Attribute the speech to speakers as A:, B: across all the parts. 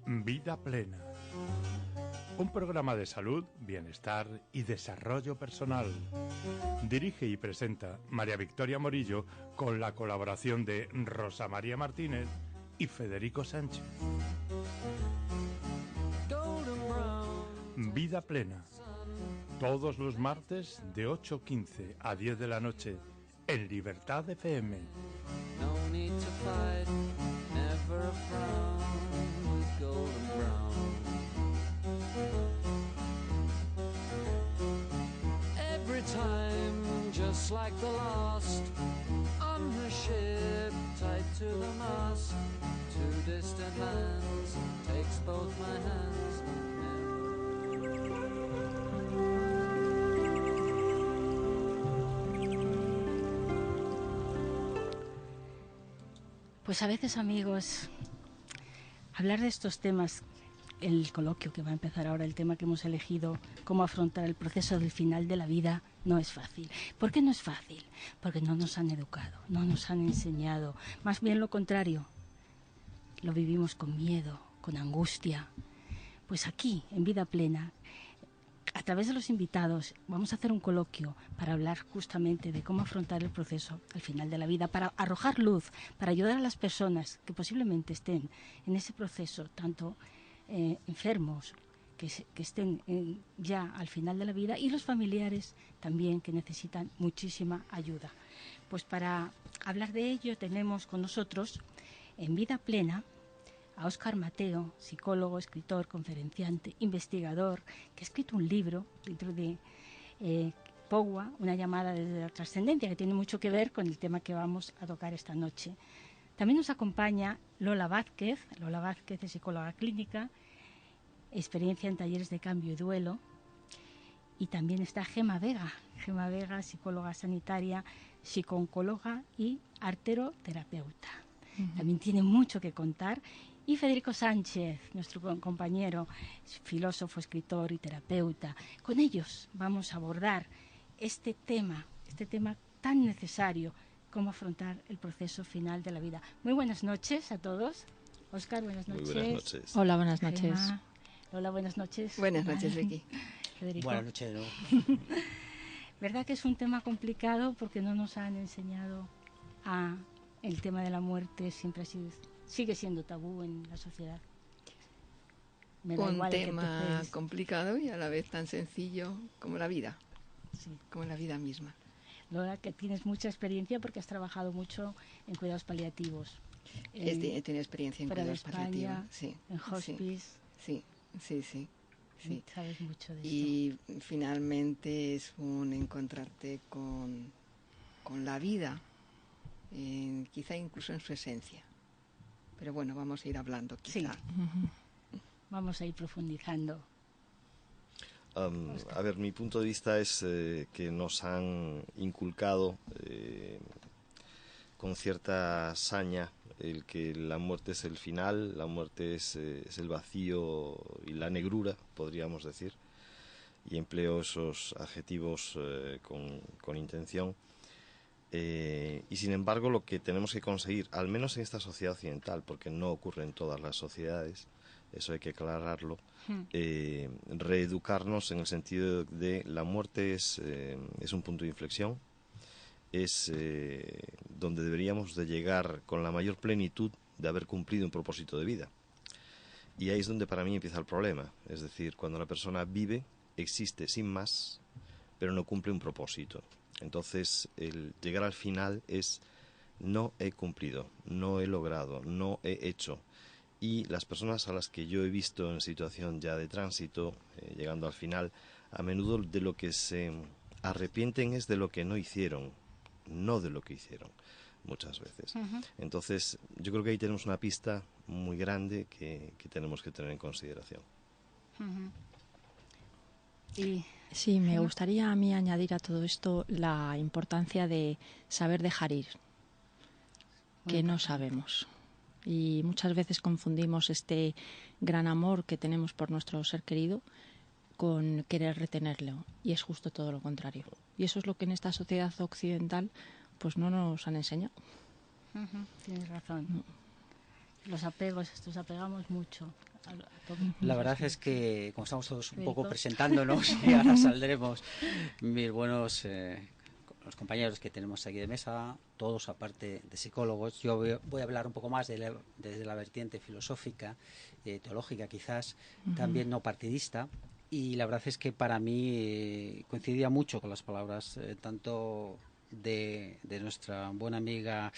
A: Vida Plena. Un programa de salud, bienestar y desarrollo personal. Dirige y presenta María Victoria Morillo con la colaboración de Rosa María Martínez y Federico Sánchez. Vida Plena. Todos los martes de 8:15 a 10 de la noche en Libertad FM.
B: No need to fight, never a frown with golden brown. Every time, just like the last, on her ship, tied to the mast, to distant lands, takes both my hands.
C: Pues a veces, amigos, hablar de estos temas, el coloquio que va a empezar ahora, el tema que hemos elegido, cómo afrontar el proceso del final de la vida, no es fácil. ¿Por qué no es fácil? Porque no nos han educado, no nos han enseñado. Más bien lo contrario, lo vivimos con miedo, con angustia. Pues aquí, en Vida Plena, a través de los invitados, vamos a hacer un coloquio para hablar justamente de cómo afrontar el proceso al final de la vida, para arrojar luz, para ayudar a las personas que posiblemente estén en ese proceso, tanto enfermos, que estén ya al final de la vida, y los familiares también, que necesitan muchísima ayuda. Pues para hablar de ello tenemos con nosotros en Vida Plena a Óscar Mateo, psicólogo, escritor, conferenciante, investigador, que ha escrito un libro dentro de POWA, una llamada desde la trascendencia, que tiene mucho que ver con el tema que vamos a tocar esta noche. También nos acompaña Lola Vázquez. Lola Vázquez es psicóloga clínica, experiencia en talleres de cambio y duelo. Y también está Gema Vega, psicóloga sanitaria, psicooncóloga y arteroterapeuta. También tiene mucho que contar. Y Federico Sánchez, nuestro compañero, filósofo, escritor y terapeuta. Con ellos vamos a abordar este tema tan necesario, cómo afrontar el proceso final de la vida. Muy buenas noches a todos. Óscar, buenas noches.
D: Muy buenas noches.
E: Hola, buenas noches.
C: Gema. Hola, buenas noches.
E: Buenas noches, Vicky.
C: Federico.
D: Buenas noches, ¿no?
C: ¿Verdad que es un tema complicado porque no nos han enseñado a el tema de la muerte? Sigue siendo tabú en la sociedad.
E: Un tema complicado y a la vez tan sencillo como la vida, sí, como la vida misma.
C: Lola, que tienes mucha experiencia porque has trabajado mucho en cuidados paliativos.
E: He tenido experiencia en cuidados paliativos, sí.
C: En hospice.
E: Sí.
C: Sabes mucho de esto.
E: Y finalmente es un encontrarte con la vida, quizá incluso en su esencia. Pero bueno, vamos a ir hablando, quizá.
C: Sí. Vamos a ir profundizando.
D: A ver, mi punto de vista es que nos han inculcado con cierta saña el que la muerte es el final, la muerte es el vacío y la negrura, podríamos decir, y empleo esos adjetivos con intención. Y sin embargo, lo que tenemos que conseguir, al menos en esta sociedad occidental, porque no ocurre en todas las sociedades, eso hay que aclararlo, reeducarnos en el sentido de la muerte es un punto de inflexión, es donde deberíamos de llegar con la mayor plenitud de haber cumplido un propósito de vida. Y ahí es donde para mí empieza el problema, es decir, cuando la persona vive, existe sin más, pero no cumple un propósito. Entonces, el llegar al final es no he cumplido, no he logrado, no he hecho. Y las personas a las que yo he visto en situación ya de tránsito, llegando al final, a menudo de lo que se arrepienten es de lo que no hicieron, no de lo que hicieron, muchas veces. Entonces, yo creo que ahí tenemos una pista muy grande que tenemos que tener en consideración.
E: Sí, me gustaría a mí añadir a todo esto la importancia de saber dejar ir, que no sabemos. Y muchas veces confundimos este gran amor que tenemos por nuestro ser querido con querer retenerlo, y es justo todo lo contrario. Y eso es lo que en esta sociedad occidental pues no nos han enseñado.
C: Tienes razón. Los apegos, nos apegamos mucho a todo.
F: La verdad es que, como estamos todos un poco presentándonos, y ahora saldremos, mis buenos los compañeros que tenemos aquí de mesa, todos aparte de psicólogos, yo voy a hablar un poco más desde la vertiente filosófica, teológica quizás, también no partidista, y la verdad es que para mí coincidía mucho con las palabras tanto de nuestra buena amiga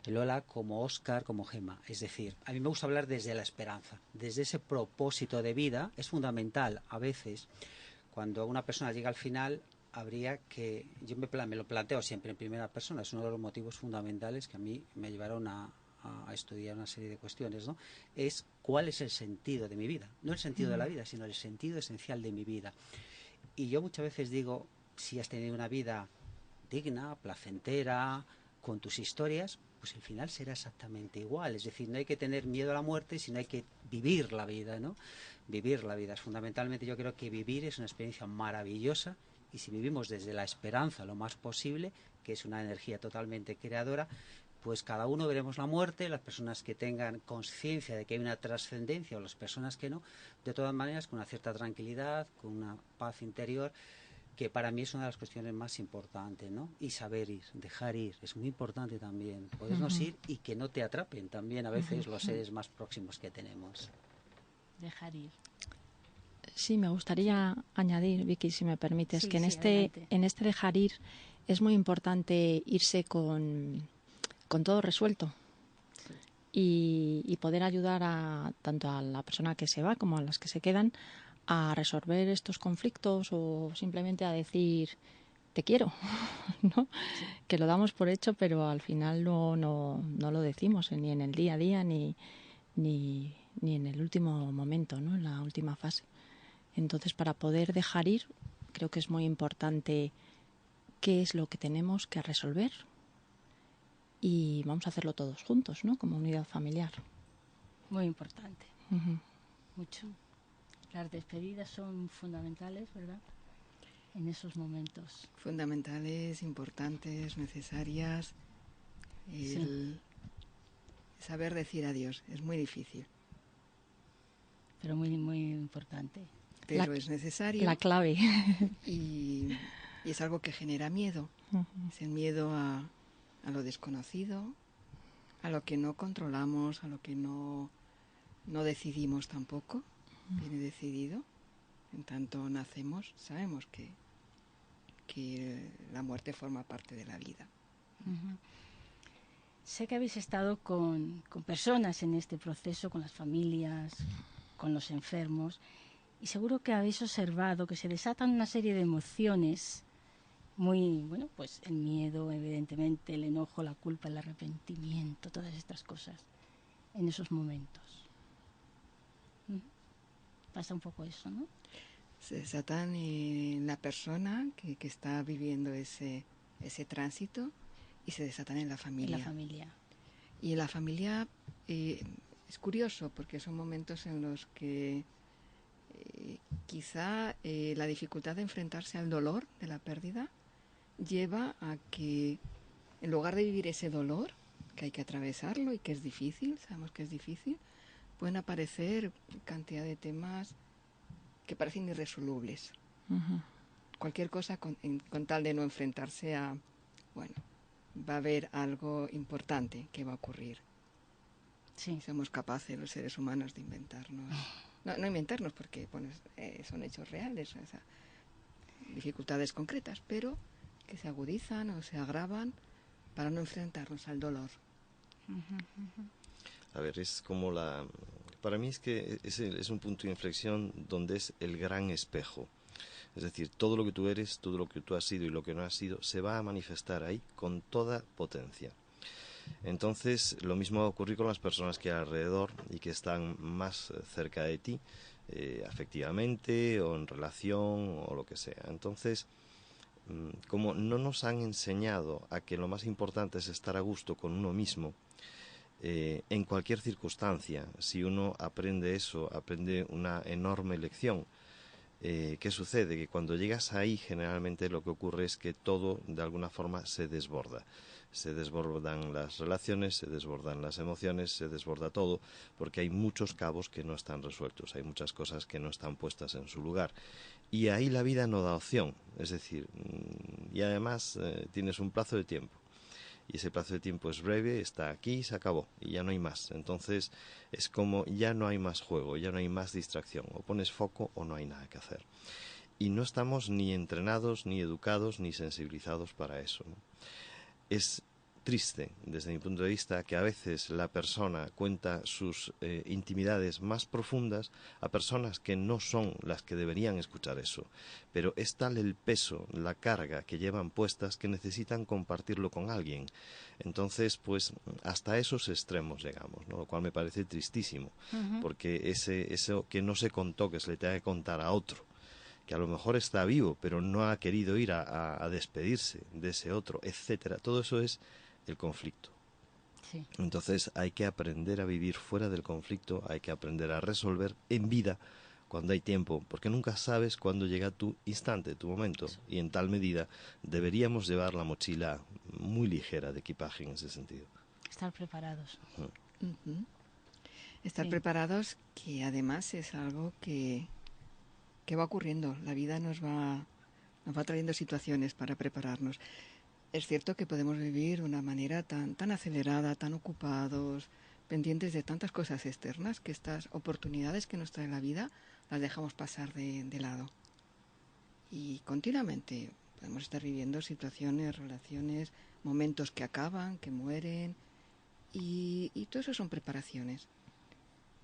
F: Lola, como Óscar, como Gemma. Es decir, a mí me gusta hablar desde la esperanza, desde ese propósito de vida. Es fundamental a veces, cuando una persona llega al final, habría que... Yo me lo planteo siempre en primera persona, es uno de los motivos fundamentales que a mí me llevaron a estudiar una serie de cuestiones, ¿no? Es cuál es el sentido de mi vida. No el sentido de la vida, sino el sentido esencial de mi vida. Y yo muchas veces digo, si has tenido una vida digna, placentera, con tus historias, pues el final será exactamente igual. Es decir, no hay que tener miedo a la muerte, sino hay que vivir la vida, ¿no? Vivir la vida. Fundamentalmente yo creo que vivir es una experiencia maravillosa, y si vivimos desde la esperanza lo más posible, que es una energía totalmente creadora, pues cada uno veremos la muerte, las personas que tengan conciencia de que hay una trascendencia o las personas que no, de todas maneras con una cierta tranquilidad, con una paz interior, que para mí es una de las cuestiones más importantes, ¿no? Y saber ir, dejar ir, es muy importante también, podernos ir y que no te atrapen también a veces los seres más próximos que tenemos.
C: Dejar ir.
E: Sí, me gustaría añadir, Vicky, si me permites, que
C: adelante.
E: en este dejar ir es muy importante irse con todo resuelto y poder ayudar tanto a la persona que se va como a las que se quedan a resolver estos conflictos o simplemente a decir te quiero, ¿no? Sí. Que lo damos por hecho, pero al final no lo decimos ni en el día a día ni en el último momento, ¿no? En la última fase. Entonces, para poder dejar ir, creo que es muy importante qué es lo que tenemos que resolver y vamos a hacerlo todos juntos, ¿no? Como unidad familiar.
C: Muy importante. Mucho. Las despedidas son fundamentales, ¿verdad? En esos momentos.
G: Fundamentales, importantes, necesarias. Saber decir adiós es muy difícil.
C: Pero muy, muy importante.
G: Pero es necesario.
E: La clave.
G: Y es algo que genera miedo. Es el miedo a lo desconocido, a lo que no controlamos, a lo que no decidimos tampoco. Viene decidido. En tanto nacemos, sabemos que la muerte forma parte de la vida.
C: Sé que habéis estado con personas en este proceso, con las familias, con los enfermos, y seguro que habéis observado que se desatan una serie de emociones muy, bueno, pues el miedo, evidentemente, el enojo, la culpa, el arrepentimiento, todas estas cosas en esos momentos. Pasa un poco eso, ¿no?
G: Se desatan en la persona que está viviendo ese tránsito y se desatan en la familia.
C: En la familia.
G: Y en la familia es curioso porque son momentos en los que quizá la dificultad de enfrentarse al dolor de la pérdida lleva a que en lugar de vivir ese dolor, que hay que atravesarlo y que es difícil, sabemos que es difícil, pueden aparecer cantidad de temas que parecen irresolubles. Cualquier cosa con tal de no enfrentarse a, bueno, va a haber algo importante que va a ocurrir.
C: Sí.
G: Somos capaces los seres humanos de inventarnos. No inventarnos porque bueno, son hechos reales, o sea, dificultades concretas, pero que se agudizan o se agravan para no enfrentarnos al dolor.
D: A ver, es como para mí es que es un punto de inflexión donde es el gran espejo. Es decir, todo lo que tú eres, todo lo que tú has sido y lo que no has sido, se va a manifestar ahí con toda potencia. Entonces, lo mismo va a ocurrir con las personas que hay alrededor y que están más cerca de ti, afectivamente o en relación o lo que sea. Entonces, como no nos han enseñado a que lo más importante es estar a gusto con uno mismo, en cualquier circunstancia, si uno aprende eso, aprende una enorme lección. ¿Qué sucede? Que cuando llegas ahí, generalmente lo que ocurre es que todo, de alguna forma, se desborda. Se desbordan las relaciones, se desbordan las emociones, se desborda todo, porque hay muchos cabos que no están resueltos, hay muchas cosas que no están puestas en su lugar. Y ahí la vida no da opción, es decir, y además tienes un plazo de tiempo. Y ese plazo de tiempo es breve, está aquí y se acabó, y ya no hay más. Entonces es como ya no hay más juego, ya no hay más distracción. O pones foco o no hay nada que hacer. Y no estamos ni entrenados, ni educados, ni sensibilizados para eso, ¿no? Es triste, desde mi punto de vista, que a veces la persona cuenta sus intimidades más profundas a personas que no son las que deberían escuchar eso. Pero es tal el peso, la carga que llevan puestas que necesitan compartirlo con alguien. Entonces, pues, hasta esos extremos llegamos, ¿no? Lo cual me parece tristísimo, porque eso que no se contó, que se le tenga que contar a otro, que a lo mejor está vivo, pero no ha querido ir a despedirse de ese otro, etcétera. Todo eso es el conflicto.
C: Sí.
D: Entonces hay que aprender a vivir fuera del conflicto, hay que aprender a resolver en vida cuando hay tiempo, porque nunca sabes cuándo llega tu instante, tu momento, y en tal medida deberíamos llevar la mochila muy ligera de equipaje en ese sentido.
C: Estar preparados.
G: Estar
C: Sí.
G: preparados, que además es algo que va ocurriendo. La vida nos va trayendo situaciones para prepararnos. Es cierto que podemos vivir de una manera tan acelerada, tan ocupados, pendientes de tantas cosas externas, que estas oportunidades que nos trae la vida las dejamos pasar de lado. Y continuamente podemos estar viviendo situaciones, relaciones, momentos que acaban, que mueren, y todo eso son preparaciones.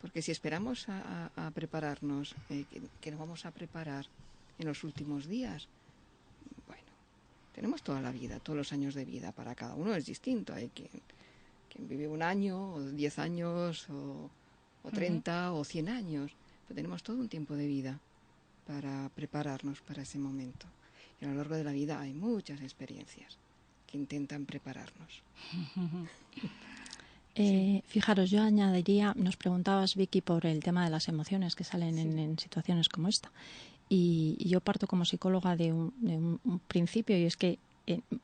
G: Porque si esperamos a prepararnos, que nos vamos a preparar en los últimos días, bueno, tenemos toda la vida, todos los años de vida. Para cada uno es distinto. Hay quien vive 1 año, o 10 años, o 30, o 100 años. Pero tenemos todo un tiempo de vida para prepararnos para ese momento. Y a lo largo de la vida hay muchas experiencias que intentan prepararnos.
E: Fijaros, yo añadiría, nos preguntabas, Vicky, por el tema de las emociones que salen en situaciones como esta. Y yo parto como psicóloga de un principio, y es que,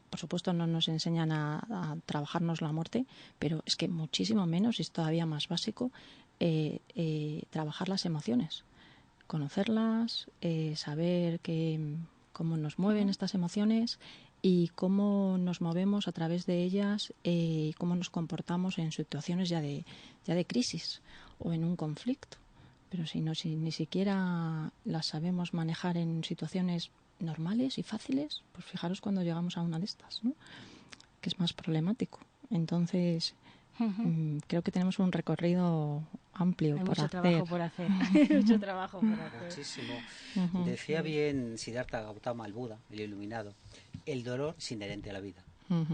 E: por supuesto, no nos enseñan a trabajarnos la muerte, pero es que muchísimo menos, y es todavía más básico, trabajar las emociones. Conocerlas, saber cómo nos mueven estas emociones y cómo nos movemos a través de ellas, y cómo nos comportamos en situaciones ya de crisis o en un conflicto. Pero si ni siquiera las sabemos manejar en situaciones normales y fáciles, pues fijaros cuando llegamos a una de estas, ¿no? Que es más problemático. Entonces, creo que tenemos un recorrido amplio
C: Hay
E: por
C: mucho
E: hacer.
C: Trabajo por hacer. Hay mucho trabajo por hacer.
F: Muchísimo. Decía bien Siddhartha Gautama, el Buda, el iluminado, el dolor es inherente a la vida,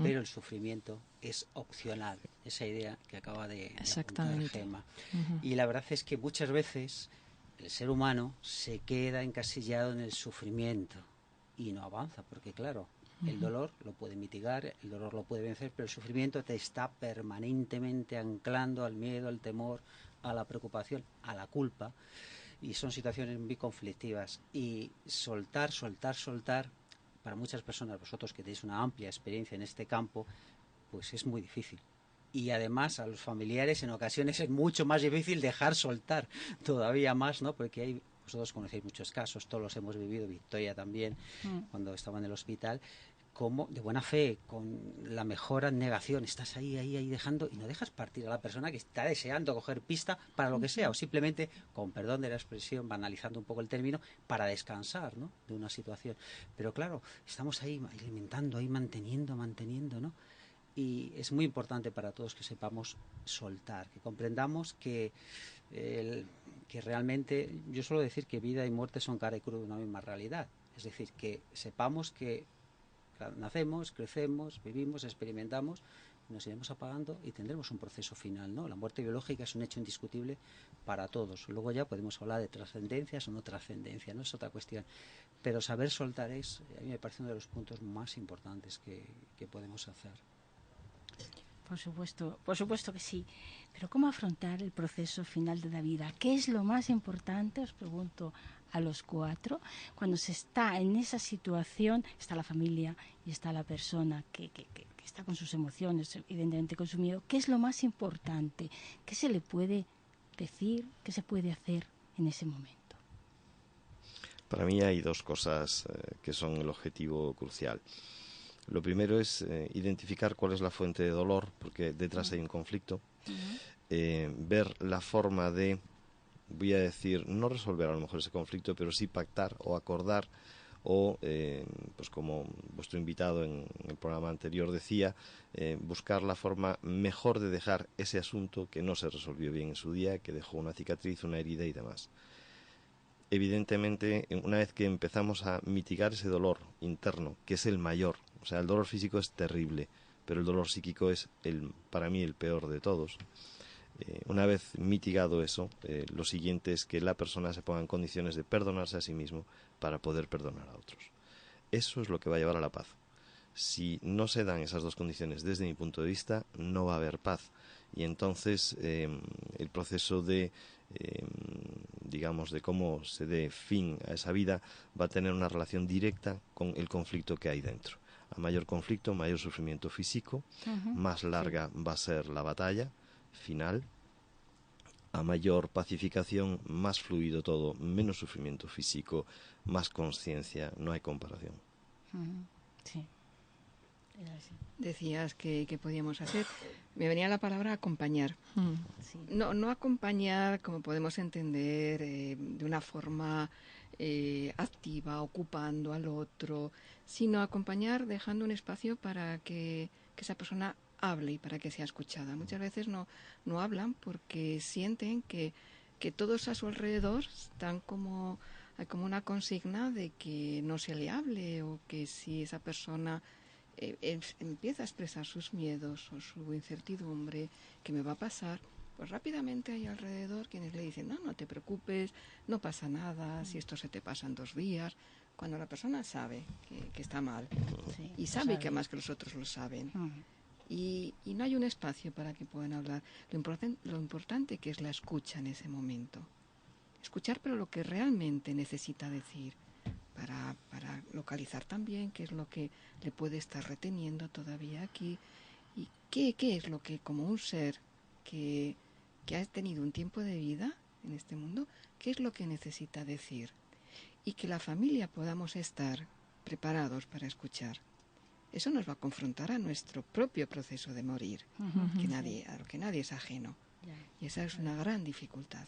F: pero el sufrimiento es opcional. Esa idea que acaba de apuntar Gemma. Y la verdad es que muchas veces el ser humano se queda encasillado en el sufrimiento y no avanza, porque claro, el dolor lo puede mitigar, el dolor lo puede vencer, pero el sufrimiento te está permanentemente anclando al miedo, al temor, a la preocupación, a la culpa, y son situaciones muy conflictivas. Y soltar, para muchas personas, vosotros que tenéis una amplia experiencia en este campo, pues es muy difícil. Y además a los familiares en ocasiones es mucho más difícil dejar soltar, todavía más, ¿no? Porque vosotros conocéis muchos casos, todos los hemos vivido, Victoria también, cuando estaba en el hospital, como de buena fe, con la mejor abnegación, estás ahí dejando, y no dejas partir a la persona que está deseando coger pista para lo que sea, o simplemente, con perdón de la expresión, banalizando un poco el término, para descansar, ¿no?, de una situación. Pero claro, estamos ahí alimentando, ahí manteniendo, ¿no? Y es muy importante para todos que sepamos soltar, que comprendamos que realmente, yo suelo decir que vida y muerte son cara y cruz de una misma realidad. Es decir, que sepamos que nacemos, crecemos, vivimos, experimentamos, nos iremos apagando y tendremos un proceso final, ¿no? La muerte biológica es un hecho indiscutible para todos. Luego ya podemos hablar de trascendencias o no trascendencia, no es otra cuestión. Pero saber soltar a mí me parece uno de los puntos más importantes que podemos hacer.
C: Por supuesto que sí. Pero ¿cómo afrontar el proceso final de la vida? ¿Qué es lo más importante, os pregunto a los 4, cuando se está en esa situación, está la familia y está la persona que está con sus emociones, evidentemente con su miedo. ¿Qué es lo más importante? ¿Qué se le puede decir? ¿Qué se puede hacer en ese momento?
D: Para mí hay dos cosas que son el objetivo crucial. Lo primero es identificar cuál es la fuente de dolor, porque detrás hay un conflicto. Ver la forma de, voy a decir, no resolver a lo mejor ese conflicto, pero sí pactar o acordar o, pues como vuestro invitado en el programa anterior decía, buscar la forma mejor de dejar ese asunto que no se resolvió bien en su día, que dejó una cicatriz, una herida y demás. Evidentemente, una vez que empezamos a mitigar ese dolor interno, que es el mayor, o sea, el dolor físico es terrible, pero el dolor psíquico es, para mí, el peor de todos. Una vez mitigado eso, lo siguiente es que la persona se ponga en condiciones de perdonarse a sí mismo para poder perdonar a otros. Eso es lo que va a llevar a la paz. Si no se dan esas dos condiciones desde mi punto de vista, no va a haber paz. Y entonces el proceso de, digamos, de cómo se dé fin a esa vida va a tener una relación directa con el conflicto que hay dentro. A mayor conflicto, mayor sufrimiento físico, más larga va a ser la batalla final. A mayor pacificación, más fluido todo, menos sufrimiento físico, más conciencia, no hay comparación.
C: Sí.
G: Decías que podíamos hacer. Me venía la palabra acompañar.
C: Sí.
G: No acompañar como podemos entender de una forma activa, ocupando al otro, sino acompañar dejando un espacio para que esa persona hable y para que sea escuchada. Muchas veces no hablan porque sienten que todos a su alrededor están hay como una consigna de que no se le hable, o que si esa persona empieza a expresar sus miedos o su incertidumbre, ¿qué me va a pasar? Pues rápidamente hay alrededor quienes le dicen, no te preocupes, no pasa nada, si esto se te pasa en 2 días, cuando la persona sabe que está mal,
C: Sí,
G: y sabe que además que los otros lo saben. Y no hay un espacio para que puedan hablar. Lo importante que es la escucha en ese momento. Escuchar, pero lo que realmente necesita decir, para localizar también qué es lo que le puede estar reteniendo todavía aquí, y qué es lo que, como un ser que ha tenido un tiempo de vida en este mundo, qué es lo que necesita decir. Y que la familia podamos estar preparados para escuchar. Eso nos va a confrontar a nuestro propio proceso de morir, a lo que nadie es ajeno. Y esa es una gran dificultad.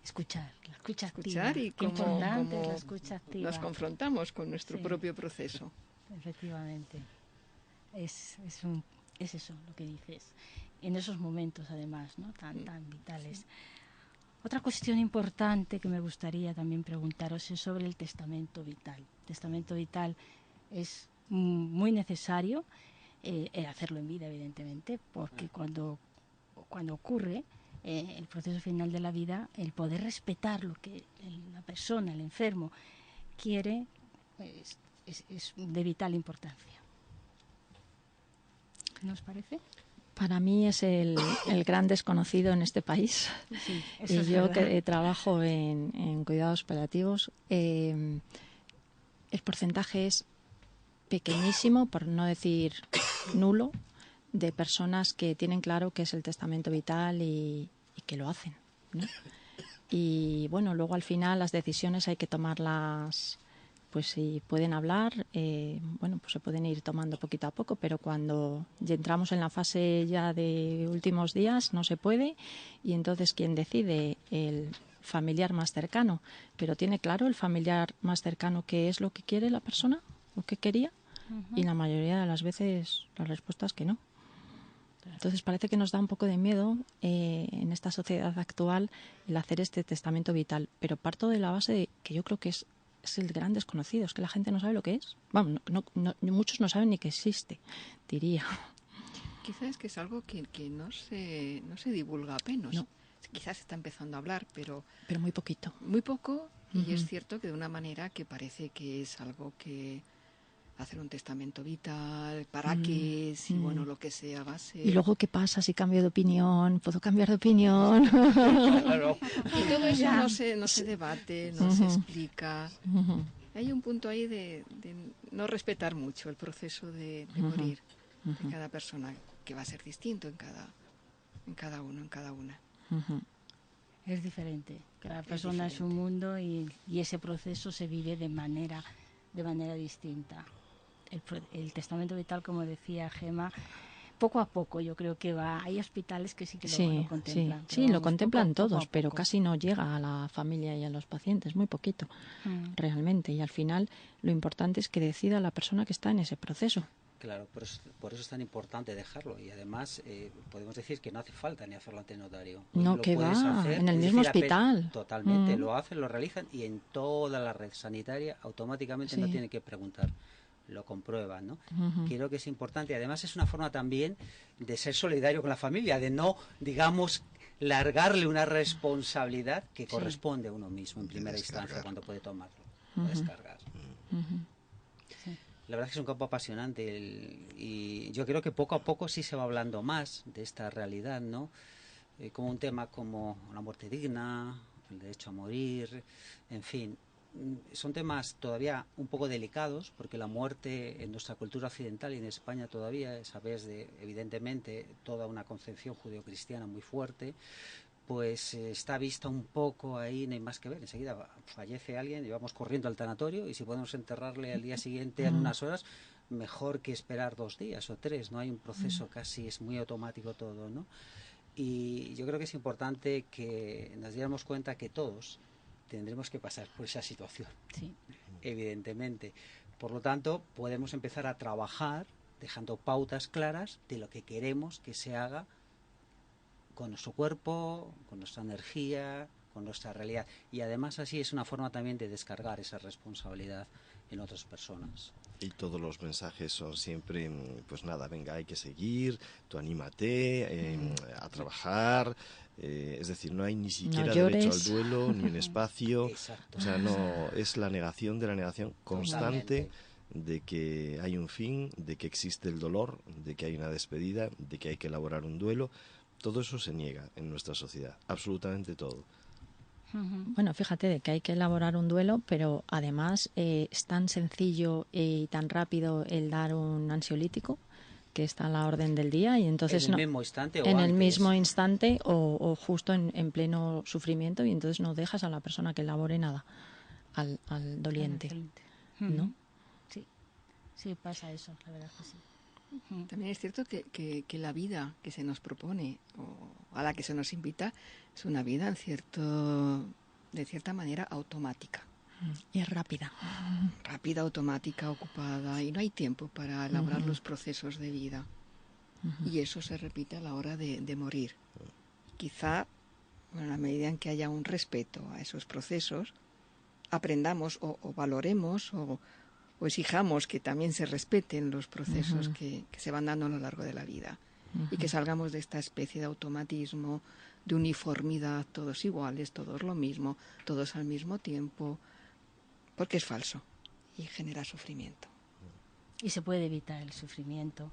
C: Escuchar, la escucha activa.
G: Escuchar, y
C: qué
G: como
C: importante es la escucha activa.
G: Nos confrontamos con nuestro propio proceso.
C: Efectivamente. Es eso lo que dices. En esos momentos, además, ¿no? tan vitales. Sí. Otra cuestión importante que me gustaría también preguntaros es sobre el testamento vital. El testamento vital es muy necesario hacerlo en vida, evidentemente, porque cuando ocurre el proceso final de la vida, el poder respetar lo que la persona, el enfermo, quiere, es de vital importancia. ¿No os parece?
E: Para mí es el gran desconocido en este país.
C: Sí,
E: y yo que trabajo en cuidados paliativos, el porcentaje es pequeñísimo, por no decir nulo, de personas que tienen claro qué es el testamento vital y que lo hacen, ¿no? Y bueno, luego al final las decisiones hay que tomarlas, pues si pueden hablar, bueno, pues se pueden ir tomando poquito a poco, pero cuando ya entramos en la fase ya de últimos días no se puede, y entonces ¿quién decide? El familiar más cercano. Pero ¿tiene claro el familiar más cercano qué es lo que quiere la persona o qué quería? Y la mayoría de las veces la respuesta es que no. Entonces parece que nos da un poco de miedo en esta sociedad actual el hacer este testamento vital, pero parto de la base de que yo creo que es el gran desconocido, es que la gente no sabe lo que es. Vamos, muchos no saben ni que existe, diría.
G: Quizás es que es algo que no se divulga apenas. No. Quizás se está empezando a hablar, pero
E: muy poquito.
G: Muy poco, y es cierto que de una manera que parece que es algo que hacer un testamento vital, para qué, si bueno, lo que sea va a ser.
E: Y luego, ¿qué pasa si cambio de opinión? ¿Puedo cambiar de opinión?
F: Claro.
G: Y todo eso no se debate, no se explica. Hay un punto ahí de no respetar mucho el proceso de morir de cada persona, que va a ser distinto en cada uno, en cada una.
C: Es diferente. Cada persona es un mundo y ese proceso se vive de manera distinta. El testamento vital, como decía Gema, poco a poco yo creo que va. Hay hospitales que sí que lo contemplan.
E: Sí, lo contemplan todos, pero casi no llega a la familia y a los pacientes, muy poquito, realmente. Y al final lo importante es que decida la persona que está en ese proceso.
F: Claro, por eso es tan importante dejarlo. Y además podemos decir que no hace falta ni hacerlo ante notario.
E: No, que va, en el mismo hospital.
F: Totalmente, lo hacen, lo realizan y en toda la red sanitaria automáticamente no tiene que preguntar. Lo comprueban, ¿no? Creo que es importante. Además es una forma también de ser solidario con la familia, de no, digamos, largarle una responsabilidad que corresponde a uno mismo en primera instancia cuando puede tomarlo, descargar. La verdad es que es un campo apasionante y yo creo que poco a poco sí se va hablando más de esta realidad, ¿no? Como un tema como la muerte digna, el derecho a morir, en fin. Son temas todavía un poco delicados porque la muerte en nuestra cultura occidental y en España todavía es a través de, evidentemente, toda una concepción judeocristiana muy fuerte, pues está vista un poco ahí, no hay más que ver. Enseguida fallece alguien y vamos corriendo al tanatorio y si podemos enterrarle al día siguiente en unas horas, mejor que esperar 2 días o 3, ¿no? Hay un proceso casi, es muy automático todo, ¿no? Y yo creo que es importante que nos diéramos cuenta que todos tendremos que pasar por esa situación, evidentemente. Por lo tanto, podemos empezar a trabajar dejando pautas claras de lo que queremos que se haga con nuestro cuerpo, con nuestra energía, con nuestra realidad. Y además así es una forma también de descargar esa responsabilidad en otras personas.
D: Y todos los mensajes son siempre, pues nada, venga, hay que seguir, tú anímate a trabajar. Es decir, no hay ni siquiera derecho al duelo, ni un espacio.
F: Exacto.
D: O sea, no, es la negación de la negación constante de que hay un fin, de que existe el dolor, de que hay una despedida, de que hay que elaborar un duelo. Todo eso se niega en nuestra sociedad, absolutamente todo.
E: Bueno, fíjate de que hay que elaborar un duelo, pero además es tan sencillo y tan rápido el dar un ansiolítico que está a la orden del día y entonces
F: ¿En el mismo instante o
E: en
F: antes?
E: el mismo instante o justo en pleno sufrimiento y entonces no dejas a la persona que elabore nada al doliente, ¿no?
C: Sí, pasa eso, la verdad que sí.
G: También es cierto que la vida que se nos propone o a la que se nos invita es una vida de cierta manera automática.
E: Y es rápida.
G: Rápida, automática, ocupada, y no hay tiempo para elaborar los procesos de vida. Y eso se repite a la hora de morir. Quizá, en la medida en que haya un respeto a esos procesos, aprendamos o valoremos o exijamos que también se respeten los procesos que se van dando a lo largo de la vida y que salgamos de esta especie de automatismo, de uniformidad, todos iguales, todos lo mismo, todos al mismo tiempo, porque es falso y genera sufrimiento.
C: Y se puede evitar el sufrimiento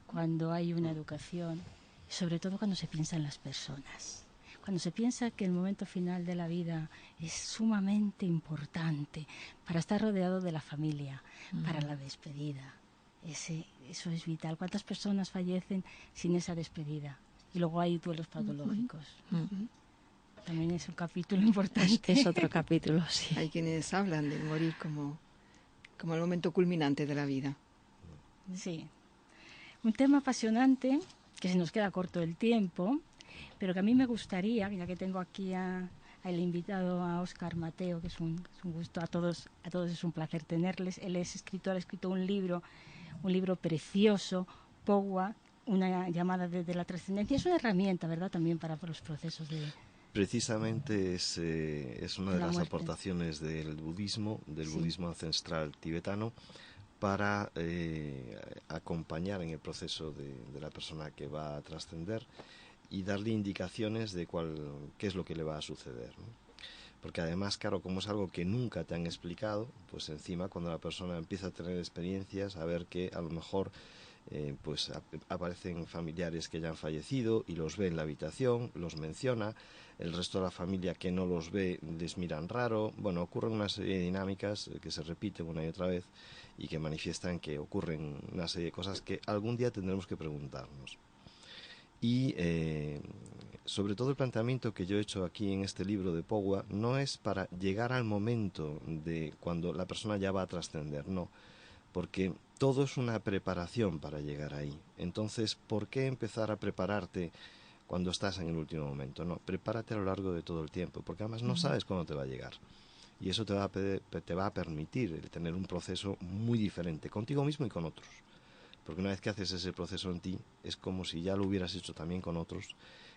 C: cuando hay una educación, y sobre todo cuando se piensa en las personas. Cuando se piensa que el momento final de la vida es sumamente importante para estar rodeado de la familia, para la despedida. Eso es vital. ¿Cuántas personas fallecen sin esa despedida? Y luego hay duelos patológicos. También es un capítulo importante.
E: Es otro capítulo, sí.
G: Hay quienes hablan de morir como el momento culminante de la vida.
C: Sí. Un tema apasionante, que se nos queda corto el tiempo, pero que a mí me gustaría, ya que tengo aquí al invitado, a Óscar Mateo, que es un gusto, a todos es un placer tenerles. Él es escritor, ha escrito un libro precioso, Powa, una llamada desde la trascendencia. Es una herramienta, ¿verdad?, también para los procesos de...
D: Precisamente es una de las
C: muerte.
D: aportaciones del budismo ancestral tibetano para acompañar en el proceso de la persona que va a trascender y darle indicaciones de qué es lo que le va a suceder, ¿no? Porque además, claro, como es algo que nunca te han explicado, pues encima cuando la persona empieza a tener experiencias, a ver que a lo mejor pues aparecen familiares que ya han fallecido y los ve en la habitación, los menciona, el resto de la familia que no los ve les miran raro. Bueno, ocurren una serie de dinámicas que se repiten una y otra vez y que manifiestan que ocurren una serie de cosas que algún día tendremos que preguntarnos. Y sobre todo el planteamiento que yo he hecho aquí en este libro de Pogua no es para llegar al momento de cuando la persona ya va a trascender, no, porque todo es una preparación para llegar ahí. Entonces, ¿por qué empezar a prepararte cuando estás en el último momento? No, prepárate a lo largo de todo el tiempo, porque además no sabes cuándo te va a llegar. Y eso te va a permitir tener un proceso muy diferente contigo mismo y con otros. Porque una vez que haces ese proceso en ti, es como si ya lo hubieras hecho también con otros,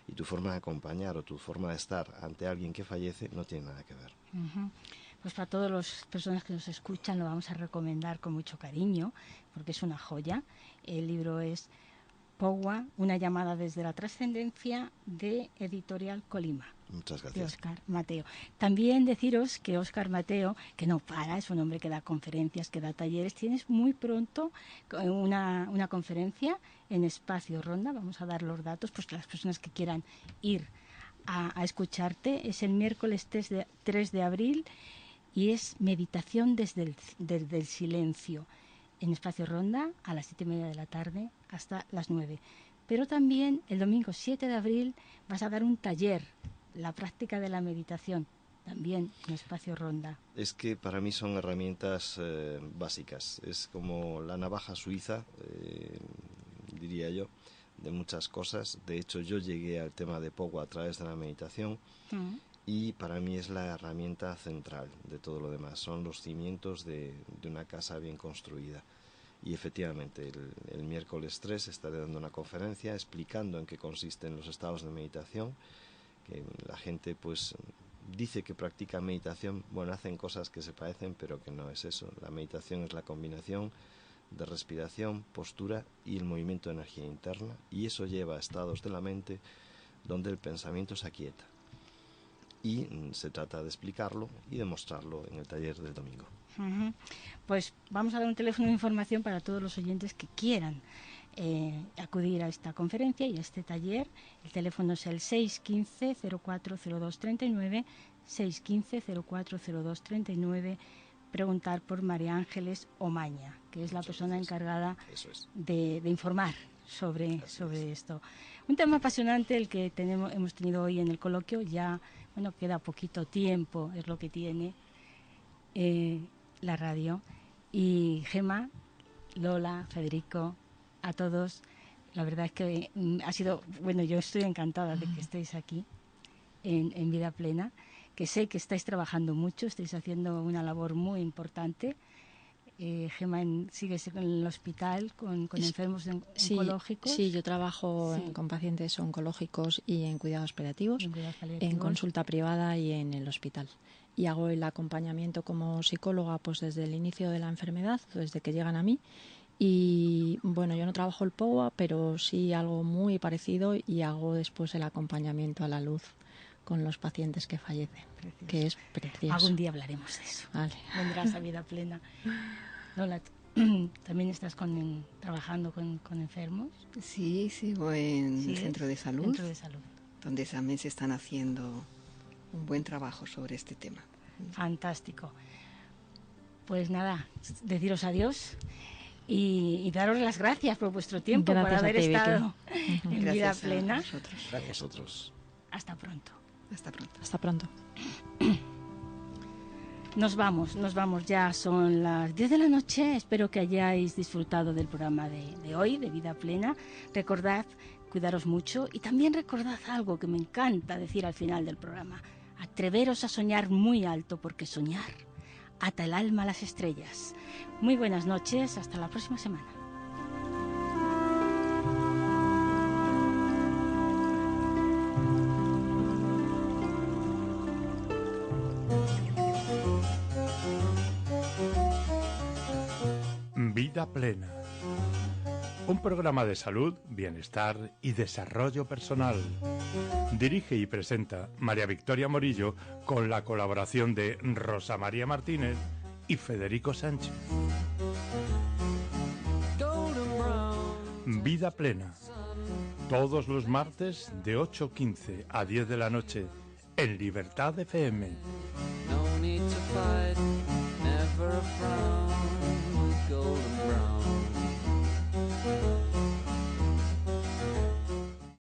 D: y tu forma de acompañar o tu forma de estar ante alguien que fallece no tiene nada que ver.
C: Pues para todas las personas que nos escuchan lo vamos a recomendar con mucho cariño, porque es una joya. El libro es Pogua, una llamada desde la trascendencia, de Editorial Colima.
D: Muchas gracias.
C: De Óscar Mateo. También deciros que Óscar Mateo, que no para, es un hombre que da conferencias, que da talleres. Tienes muy pronto una conferencia en Espacio Ronda. Vamos a dar los datos, pues que las personas que quieran ir a escucharte. Es el miércoles 3 de abril y es meditación desde el silencio. En Espacio Ronda a las 7:30 de la tarde hasta las 9. Pero también el domingo 7 de abril vas a dar un taller, la práctica de la meditación, también en Espacio Ronda.
D: Es que para mí son herramientas básicas. Es como la navaja suiza, diría yo, de muchas cosas. De hecho, yo llegué al tema de Pogua a través de la meditación. Y para mí es la herramienta central de todo lo demás. Son los cimientos de una casa bien construida. Y efectivamente, el miércoles 3 estaré dando una conferencia explicando en qué consisten los estados de meditación. Que la gente pues dice que practica meditación. Bueno, hacen cosas que se parecen, pero que no es eso. La meditación es la combinación de respiración, postura y el movimiento de energía interna. Y eso lleva a estados de la mente donde el pensamiento se aquieta. Y se trata de explicarlo y demostrarlo en el taller del domingo.
C: Pues vamos a dar un teléfono de información para todos los oyentes que quieran acudir a esta conferencia y a este taller. El teléfono es el 615-040239, 615-040239. Preguntar por María Ángeles Omaña, que es la persona encargada de informar sobre esto. Un tema apasionante el que hemos tenido hoy en el coloquio. Ya, bueno, queda poquito tiempo, es lo que tiene la radio. Y Gemma, Lola, Federico, a todos, la verdad es que ha sido, bueno, yo estoy encantada de que estéis aquí en Vida Plena, que sé que estáis trabajando mucho, estáis haciendo una labor muy importante. Gemma, ¿sigues en el hospital con enfermos oncológicos?
E: Sí, yo trabajo con pacientes oncológicos y en cuidados paliativos, en consulta privada y en el hospital. Y hago el acompañamiento como psicóloga pues desde el inicio de la enfermedad, desde que llegan a mí. Y bueno, yo no trabajo el Pogua, pero sí algo muy parecido y hago después el acompañamiento a la luz con los pacientes que fallecen, precioso. Que es precioso.
C: Algún día hablaremos de eso.
E: Vale.
C: Vendrás a Vida Plena. Lola, ¿también estás trabajando con enfermos?
G: Sí, sigo en el centro de salud.
C: Centro de salud.
G: Donde también se están haciendo un buen trabajo sobre este tema.
C: Fantástico. Pues nada, deciros adiós y daros las gracias por vuestro tiempo, por haber estado en Vida Plena.
D: Gracias a vosotros.
C: Hasta pronto.
G: Hasta pronto.
E: Hasta pronto.
C: Nos vamos, ya son las 10 de la noche. Espero que hayáis disfrutado del programa de hoy, de Vida Plena. Recordad, cuidaros mucho y también recordad algo que me encanta decir al final del programa. Atreveros a soñar muy alto, porque soñar ata el alma a las estrellas. Muy buenas noches, hasta la próxima semana.
A: Vida Plena, Un programa de salud, bienestar y desarrollo personal. Dirige y presenta María Victoria Morillo con la colaboración de Rosa María Martínez y Federico Sánchez. Vida plena. Todos los martes de 8:15 a 10 de la noche en Libertad FM.
B: No need to fight, never a frown with golden